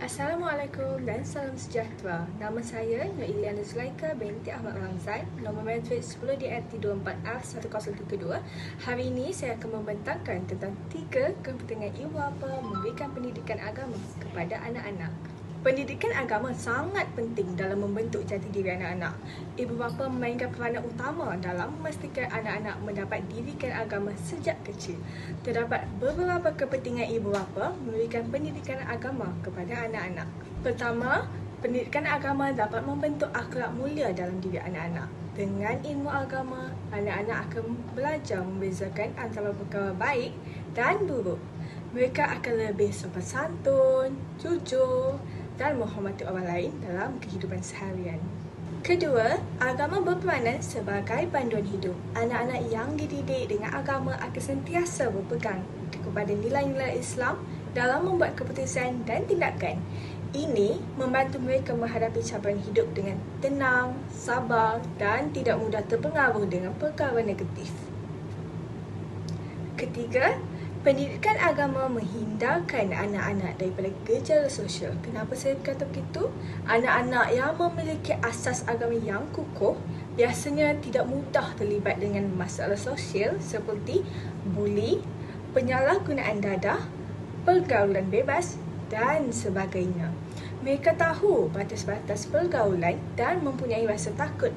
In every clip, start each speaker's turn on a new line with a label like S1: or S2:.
S1: Assalamualaikum dan salam sejahtera. Nama saya Noeliana Zulaika binti Ahmad Ramzan, nombor matrik 10DRT24R1032. Hari ini saya akan membentangkan tentang 3 kepentingan ibu bapa memberikan pendidikan agama kepada anak-anak. Pendidikan agama sangat penting dalam membentuk jati diri anak-anak. Ibu bapa memainkan peranan utama dalam memastikan anak-anak mendapat didikan agama sejak kecil. Terdapat beberapa kepentingan ibu bapa memberikan pendidikan agama kepada anak-anak. Pertama, pendidikan agama dapat membentuk akhlak mulia dalam diri anak-anak. Dengan ilmu agama, anak-anak akan belajar membezakan antara perkara baik dan buruk. Mereka akan lebih sopan santun, jujur dan menghormati orang lain dalam kehidupan seharian. Kedua, agama berperanan sebagai panduan hidup. Anak-anak yang dididik dengan agama akan sentiasa berpegang kepada nilai-nilai Islam dalam membuat keputusan dan tindakan. Ini membantu mereka menghadapi cabaran hidup dengan tenang, sabar dan tidak mudah terpengaruh dengan perkara negatif. Ketiga, pendidikan agama menghindarkan anak-anak daripada gejala sosial. Kenapa saya berkata begitu? Anak-anak yang memiliki asas agama yang kukuh biasanya tidak mudah terlibat dengan masalah sosial seperti buli, penyalahgunaan dadah, pergaulan bebas dan sebagainya. Mereka tahu batas-batas pergaulan dan mempunyai rasa takut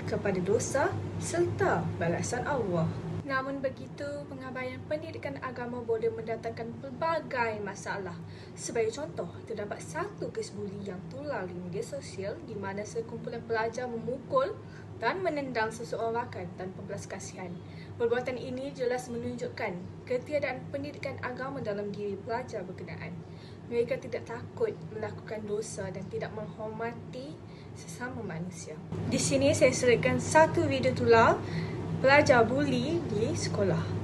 S1: kepada dosa serta balasan Allah. Namun begitu, pengabaian pendidikan agama boleh mendatangkan pelbagai masalah. Sebagai contoh, terdapat satu kes buli yang tular di media sosial di mana sekumpulan pelajar memukul dan menendang seseorang rakan tanpa belas kasihan. Perbuatan ini jelas menunjukkan ketiadaan pendidikan agama dalam diri pelajar berkenaan. Mereka tidak takut melakukan dosa dan tidak menghormati sesama manusia. Di sini saya selitkan satu video tular pelajar buli di sekolah.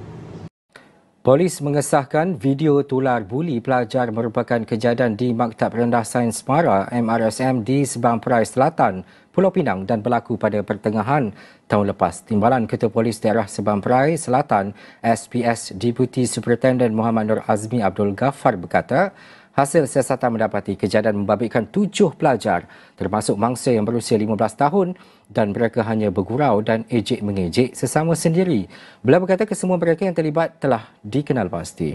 S2: Polis mengesahkan video tular buli pelajar merupakan kejadian di Maktab Rendah Sains Mara MRSM di Sebang Perai Selatan, Pulau Pinang dan berlaku pada pertengahan tahun lepas. Timbalan Ketua Polis Daerah Sebang Perai Selatan, SPS Deputy Superintendent Muhammad Nur Azmi Abdul Ghaffar berkata, hasil siasatan mendapati kejadian membabitkan 7 pelajar termasuk mangsa yang berusia 15 tahun dan mereka hanya bergurau dan ejek-mengejek sesama sendiri. Beliau berkata kesemua mereka yang terlibat telah dikenal pasti.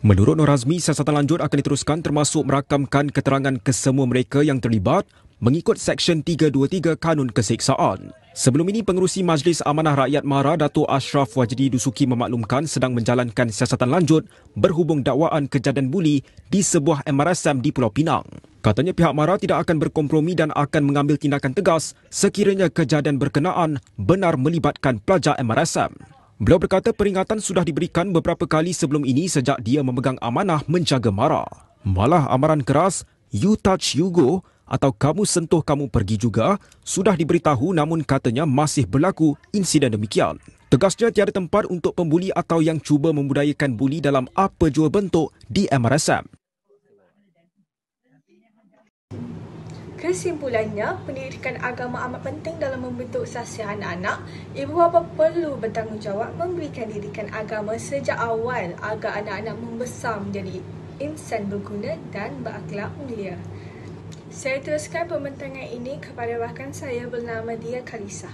S3: Menurut Nur Azmi, siasatan lanjut akan diteruskan termasuk merakamkan keterangan kesemua mereka yang terlibat mengikut Seksyen 323 Kanun Keseksaan. Sebelum ini, Pengerusi Majlis Amanah Rakyat Mara, Datuk Ashraf Wajdi Dusuki memaklumkan sedang menjalankan siasatan lanjut berhubung dakwaan kejadian buli di sebuah MRSM di Pulau Pinang. Katanya pihak Mara tidak akan berkompromi dan akan mengambil tindakan tegas sekiranya kejadian berkenaan benar melibatkan pelajar MRSM. Beliau berkata peringatan sudah diberikan beberapa kali sebelum ini sejak dia memegang amanah menjaga Mara. Malah amaran keras, you touch you go, atau kamu sentuh kamu pergi juga sudah diberitahu, namun katanya masih berlaku insiden demikian. Tegasnya tiada tempat untuk pembuli atau yang cuba membudayakan buli dalam apa jua bentuk di MRSM.
S1: Kesimpulannya, pendidikan agama amat penting dalam membentuk sasiah anak-anak. Ibu bapa perlu bertanggungjawab memberikan didikan agama sejak awal agar anak-anak membesar menjadi insan berguna dan berakhlak mulia. Saya teruskan pembentangan ini kepada rakan saya bernama Dia Kalisa.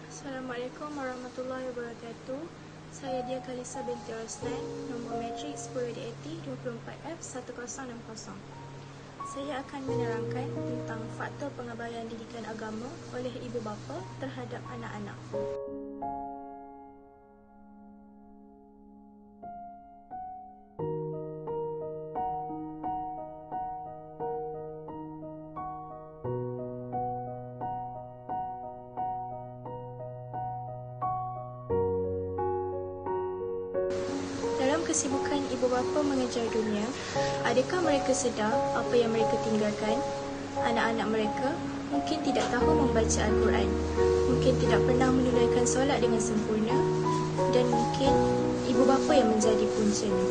S4: Assalamualaikum warahmatullahi wabarakatuh. Saya Dia Kalisa binti Roslan, nombor matrik 10DAT24F1060. Saya akan menerangkan tentang faktor pengabaian didikan agama oleh ibu bapa terhadap anak-anak. Kesibukan ibu bapa mengejar dunia, adakah mereka sedar apa yang mereka tinggalkan? Anak-anak mereka mungkin tidak tahu membaca Al-Quran, mungkin tidak pernah menunaikan solat dengan sempurna dan mungkin ibu bapa yang menjadi puncanya.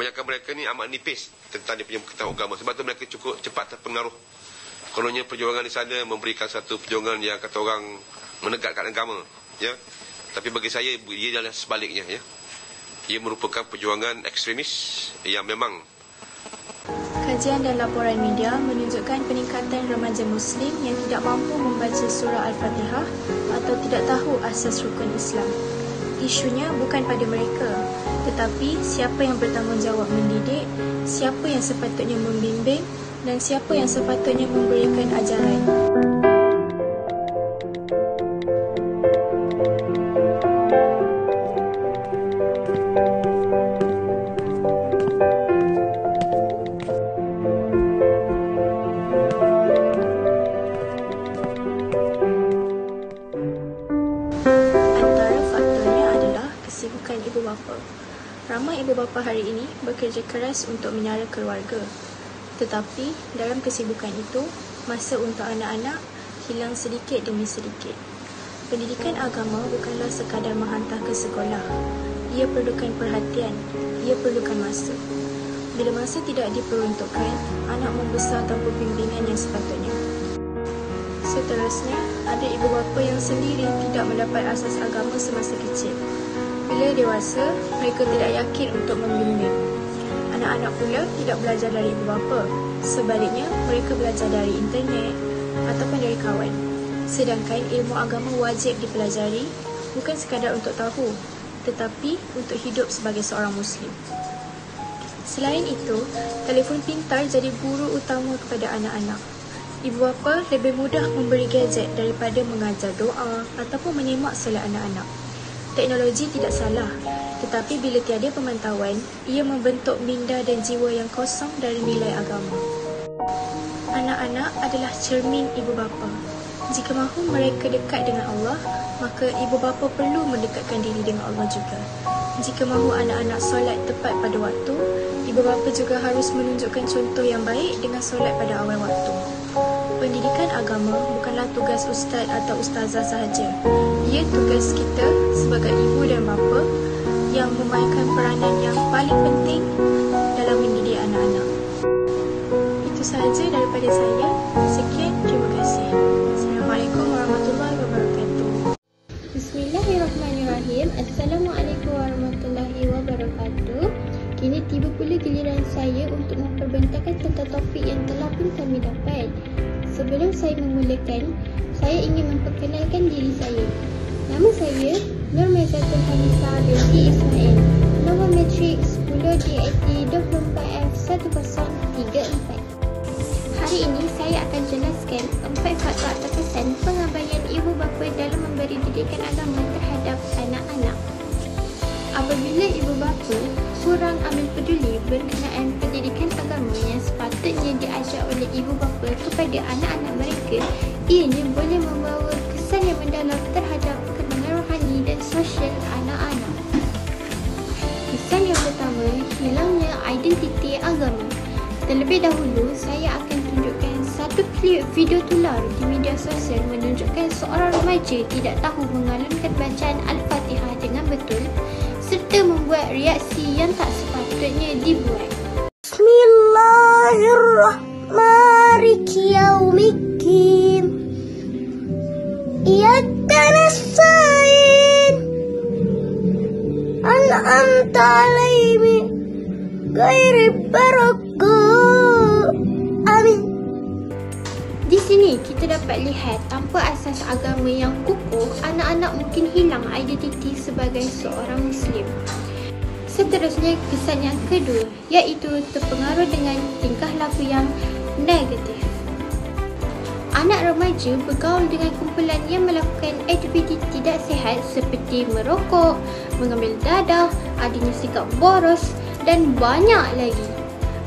S5: kebanyakan mereka ni amat nipis tentang dia punya pengetahuan agama. Sebab tu mereka cukup cepat terpengaruh. Kononnya perjuangan di sana memberikan satu perjuangan yang kata orang menegakkan agama, ya. Tapi bagi saya ia adalah sebaliknya, ya. Ia merupakan perjuangan ekstremis yang memang.
S4: Kajian dan laporan media menunjukkan peningkatan remaja Muslim yang tidak mampu membaca surah Al-Fatihah atau tidak tahu asas rukun Islam. Isunya bukan pada mereka, tetapi siapa yang bertanggungjawab mendidik, siapa yang sepatutnya membimbing dan siapa yang sepatutnya memberikan ajaran. Ibu bapa. Ramai ibu bapa hari ini bekerja keras untuk menyara keluarga. Tetapi dalam kesibukan itu, masa untuk anak-anak hilang sedikit demi sedikit. Pendidikan agama bukanlah sekadar menghantar ke sekolah. Ia perlukan perhatian, ia perlukan masa. Bila masa tidak diperuntukkan, anak membesar tanpa bimbingan yang sepatutnya. Seterusnya, ada ibu bapa yang sendiri tidak mendapat asas agama semasa kecil. Bila dewasa, mereka tidak yakin untuk membimbing. Anak-anak pula tidak belajar dari ibu bapa. Sebaliknya, mereka belajar dari internet ataupun dari kawan. Sedangkan ilmu agama wajib dipelajari bukan sekadar untuk tahu, tetapi untuk hidup sebagai seorang Muslim. Selain itu, telefon pintar jadi guru utama kepada anak-anak. Ibu bapa lebih mudah memberi gadget daripada mengajar doa ataupun menyemak solat anak-anak. Teknologi tidak salah, tetapi bila tiada pemantauan, ia membentuk minda dan jiwa yang kosong dari nilai agama. Anak-anak adalah cermin ibu bapa. Jika mahu mereka dekat dengan Allah, maka ibu bapa perlu mendekatkan diri dengan Allah juga. Jika mahu anak-anak solat tepat pada waktu, ibu bapa juga harus menunjukkan contoh yang baik dengan solat pada awal waktu. Pendidikan agama bukanlah tugas ustaz atau ustazah sahaja. Ia tugas kita sebagai ibu dan bapa yang memainkan peranan yang paling penting dalam mendidik anak-anak. Itu sahaja daripada saya. Sekian, terima kasih. Assalamualaikum warahmatullahi wabarakatuh.
S6: Bismillahirrahmanirrahim. Assalamualaikum warahmatullahi wabarakatuh. Kini tiba pula giliran saya untuk memperbentangkan tentang topik yang telah pun kami dapat. Sebelum saya memulakan, saya ingin memperkenalkan diri saya. Nama saya Nur Maizatul Hamizah binti Ismail. Nombor matrik 10 DIT 24F1034. Hari ini saya akan jelaskan 4 faktor atau kesan pengabaian ibu bapa dalam memberi didikan agama terhadap anak-anak. Apabila ibu bapa kurang ambil peduli berkenaan pendidikan agama yang sepatutnya diajar oleh ibu bapa kepada anak-anak mereka, ianya boleh membawa kesan yang mendalam terhadap kembangan rohani dan sosial anak-anak. Kesan yang pertama, hilangnya identiti agama. Terlebih dahulu, saya akan tunjukkan satu klip video tular di media sosial menunjukkan seorang remaja tidak tahu mengalunkan bacaan Al-Fatihah dengan betul serta membuat reaksi yang tak sepatutnya dibuat.
S7: Bismillahirrahmanirrahim. Iyyaka nasta'in. An'amta 'alaihim ghairil maghdubi. Amin.
S6: Di sini kita dapat lihat tanpa asas agama yang kukuh, anak-anak mungkin hilang identiti sebagai seorang Muslim. Seterusnya, kesan yang kedua iaitu terpengaruh dengan tingkah laku yang negatif. Anak remaja bergaul dengan kumpulan yang melakukan aktiviti tidak sihat seperti merokok, mengambil dadah, adanya sikap boros dan banyak lagi.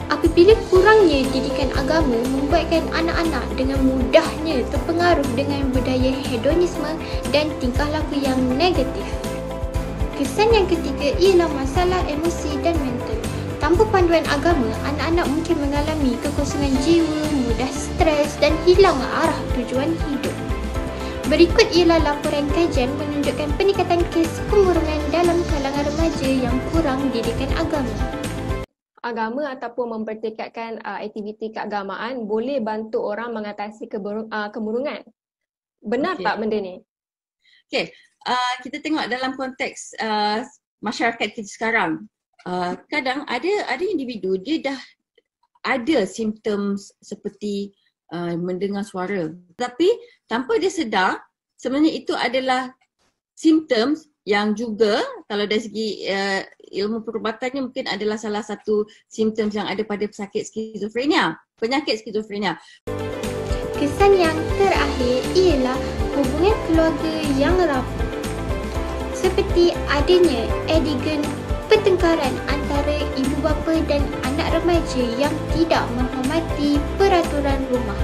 S6: Apabila kurangnya didikan agama membuatkan anak-anak dengan mudahnya terpengaruh dengan budaya hedonisme dan tingkah laku yang negatif. Kesan yang ketiga ialah masalah emosi dan mental. Tanpa panduan agama, anak-anak mungkin mengalami kekosongan jiwa, mudah stres dan hilang arah tujuan hidup. Berikut ialah laporan kajian menunjukkan peningkatan kes kemurungan dalam kalangan remaja yang kurang didikan agama.
S8: agama ataupun mempertekadkan aktiviti keagamaan boleh bantu orang mengatasi kemurungan. Benar tak benda ni?
S9: Okey, kita tengok dalam konteks masyarakat kita sekarang. Kadang ada individu dia dah ada simptom seperti mendengar suara. Tapi tanpa dia sedar, sebenarnya itu adalah simptom yang juga kalau dari segi ilmu perubatannya mungkin adalah salah satu simptom yang ada pada penyakit skizofrenia.
S6: Kesan yang terakhir ialah hubungan keluarga yang rapuh. Seperti adanya adegan pertengkaran antara ibu bapa dan anak remaja yang tidak menghormati peraturan rumah.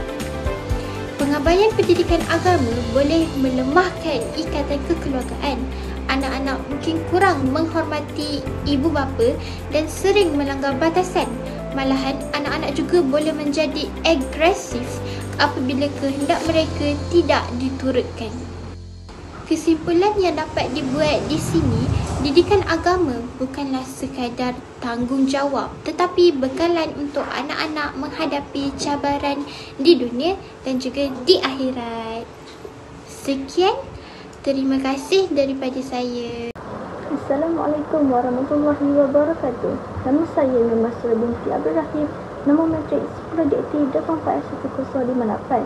S6: Pengabaian pendidikan agama boleh melemahkan ikatan kekeluargaan. Anak-anak mungkin kurang menghormati ibu bapa dan sering melanggar batasan. Malahan, anak-anak juga boleh menjadi agresif apabila kehendak mereka tidak diturutkan. Kesimpulan yang dapat dibuat di sini, didikan agama bukanlah sekadar tanggungjawab tetapi bekalan untuk anak-anak menghadapi cabaran di dunia dan juga di akhirat. Sekian, terima kasih daripada saya.
S10: Assalamualaikum warahmatullahi wabarakatuh. Nama saya Masra binti Abdul Rahim. Nombor matrik 10.3841058.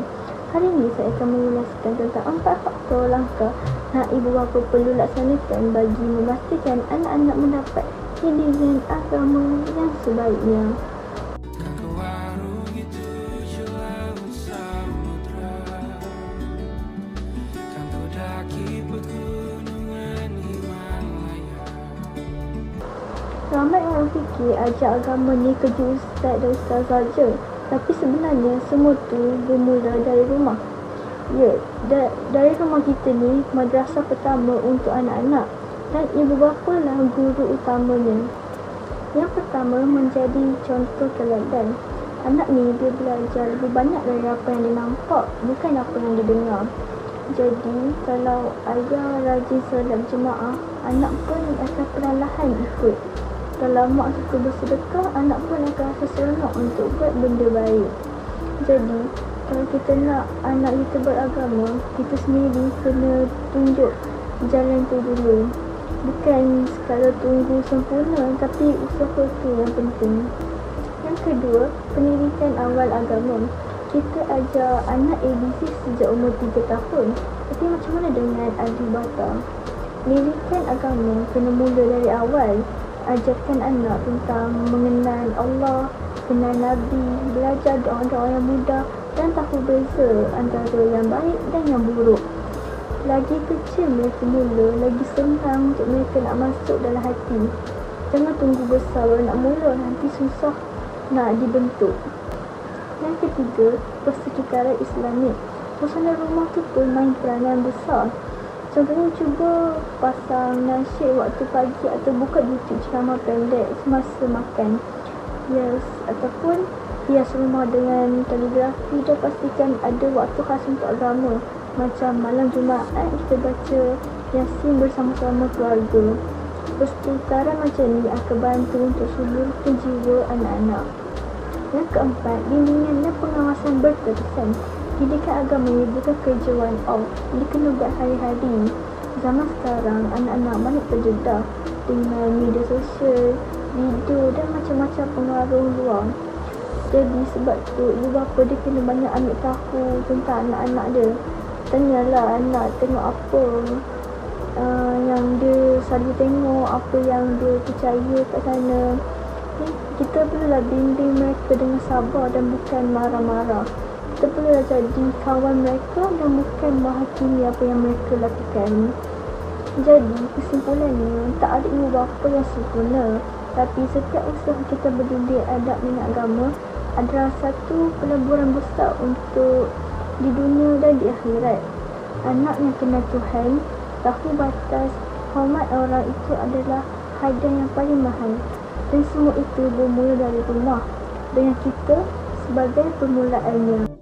S10: Hari ini saya akan mengulaskan tentang 4 faktor langkah yang ibu bapa perlu laksanakan bagi memastikan anak-anak mendapat pendidikan agama yang sebaiknya. Ramai orang fikir ajar agama ni kerja ustaz dan ustaz saja. Tapi sebenarnya semua tu bermula dari rumah. Ya, dari rumah kita ni madrasah pertama untuk anak-anak dan ibu bapa lah guru utamanya. Yang pertama menjadi contoh teladan. Anak ni dia belajar lebih banyak dari apa yang dia nampak, bukan apa yang dia dengar. Jadi kalau ayah rajin solat jemaah, anak pun akan perlahan ikut. Kalau mak suka bersedekah, anak pun akan rasa seronok untuk buat benda baik. Jadi, kalau kita nak anak kita beragama, kita sendiri kena tunjuk jalan tu dulu. Bukan sekadar tunggu sempurna, tapi usaha tu yang penting. Yang kedua, pendidikan awal agama. Kita ajar anak ABC sejak umur 3 tahun. Tapi macam mana dengan ahli bata? Pendidikan agama kena mula dari awal. Ajarkan anak tentang mengenal Allah, kenal Nabi, belajar doa-doa yang mudah dan tahu beza antara yang baik dan yang buruk. Lagi kecil mereka mula, lagi senang untuk mereka nak masuk dalam hati. Jangan tunggu besar baru nak mula, nanti susah nak dibentuk. Yang ketiga, persekitaran Islamik. Suasana rumah tu pun main peranan besar. Contohnya cuba pasang nasyid waktu pagi atau buka YouTube ceramah pendek semasa makan. Ataupun hias rumah dengan kaligrafi dan pastikan ada waktu khas untuk agama. Macam malam Jumaat kita baca Yasin bersama-sama keluarga. Persekitaran macam ni akan bantu untuk suburkan jiwa anak-anak. Yang keempat, bimbingan dan pengawasan berterusan. Pendidikan agama ni bukan kerja one off, dia kena buat hari-hari. Zaman sekarang, anak-anak banyak terdedah dengan media sosial, video dan macam-macam pengaruh luar. Jadi sebab tu, ibu bapa dia kena banyak ambil tahu tentang anak-anak dia. Tanyalah anak tengok apa yang dia selalu tengok, apa yang dia percaya kat sana. Kita perlulah bimbing mereka dengan sabar dan bukan marah-marah. Kita perlulah jadi kawan mereka dan bukan menghakimi apa yang mereka lakukan. Jadi kesimpulannya, tak ada ibu bapa yang sempurna. Tapi setiap usaha kita berdidik adab dan agama adalah satu peleburan besar untuk di dunia dan di akhirat. Anak yang kenal Tuhan, tahu batas, hormat orang itu adalah hadiah yang paling mahal. Dan semua itu bermula dari rumah dengan kita sebagai permulaannya.